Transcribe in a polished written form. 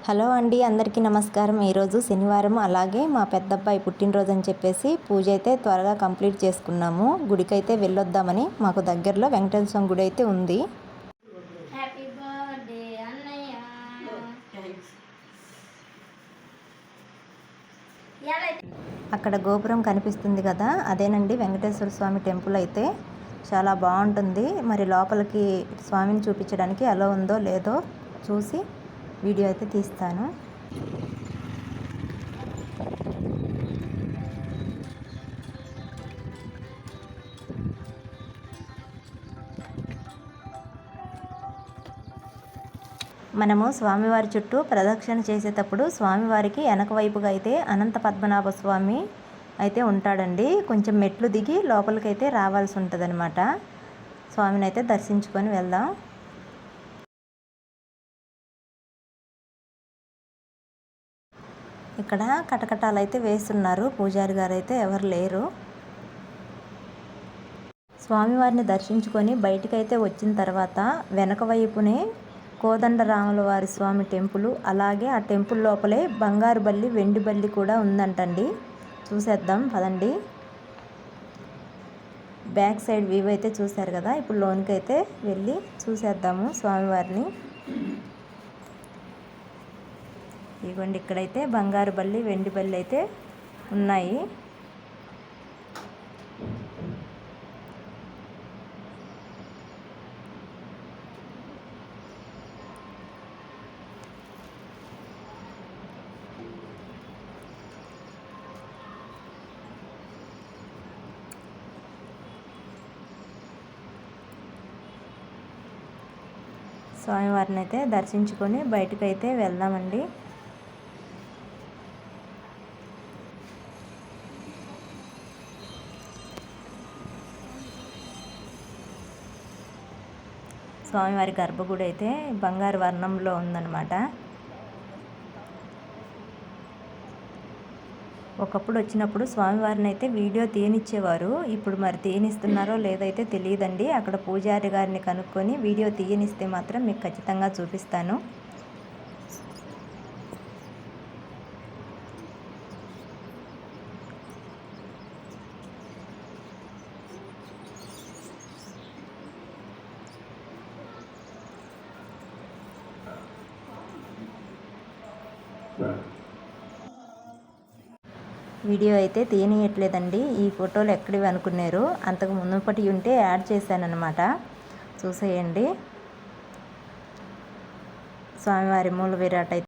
Hello అండి, అందరికీ నమస్కారం. ఈరోజు శనివారం, అలాగే మా పెద్దబ్బాయి పుట్టినరోజు అని చెప్పేసి పూజ అయితే త్వరగా కంప్లీట్ చేసుకున్నాము. గుడికైతే వెళ్ళొద్దామని. మాకు దగ్గరలో వెంకటేశ్వర స్వామి గుడి అయితే ఉంది. అక్కడ గోపురం కనిపిస్తుంది కదా, అదేనండి వెంకటేశ్వర స్వామి టెంపుల్. అయితే చాలా బాగుంటుంది. మరి లోపలికి స్వామిని చూపించడానికి ఎలా ఉందో లేదో చూసి వీడియో అయితే తీస్తాను. మనము స్వామివారి చుట్టూ ప్రదక్షిణ చేసేటప్పుడు స్వామివారికి వెనక వైపుగా అయితే అనంత పద్మనాభ స్వామి అయితే ఉంటాడండి. కొంచెం మెట్లు దిగి లోపలికైతే రావాల్సి ఉంటుంది అనమాట. స్వామిని అయితే దర్శించుకొని వెళ్దాం. ఇక్కడ కటకటాలు అయితే వేస్తున్నారు. పూజారి గారు అయితే ఎవరు లేరు. స్వామివారిని దర్శించుకొని బయటకైతే వచ్చిన తర్వాత వెనక వైపునే కోదండరాముల వారి స్వామి టెంపుల్, అలాగే ఆ టెంపుల్ లోపలే బంగారు బల్లి, వెండి బల్లి కూడా ఉందంటండి. చూసేద్దాం పదండి. బ్యాక్ సైడ్ వ్యూ అయితే చూశారు కదా, ఇప్పుడు లోనికి అయితే వెళ్ళి చూసేద్దాము స్వామివారిని. ఇదిగోండి, ఇక్కడైతే బంగారు బల్లి, వెండి బల్లి అయితే ఉన్నాయి. స్వామివారిని అయితే దర్శించుకొని బయటకైతే వెళ్దామండి. స్వామివారి గర్భగుడి అయితే బంగారు వర్ణంలో ఉందన్నమాట. ఒకప్పుడు వచ్చినప్పుడు స్వామివారిని అయితే వీడియో తీయనిచ్చేవారు. ఇప్పుడు మరి తీయనిస్తున్నారో లేదైతే తెలియదండి. అక్కడ పూజారి గారిని కనుక్కొని వీడియో తీయనిస్తే మాత్రం మీకు ఖచ్చితంగా చూపిస్తాను. వీడియో అయితే తీయనీయట్లేదండి. ఈ ఫోటోలు ఎక్కడివి అనుకున్నారు, అంతకు మునుపటి ఉంటే యాడ్ చేశానన్నమాట. చూసేయండి. స్వామివారి మూల విరాట్ అయితే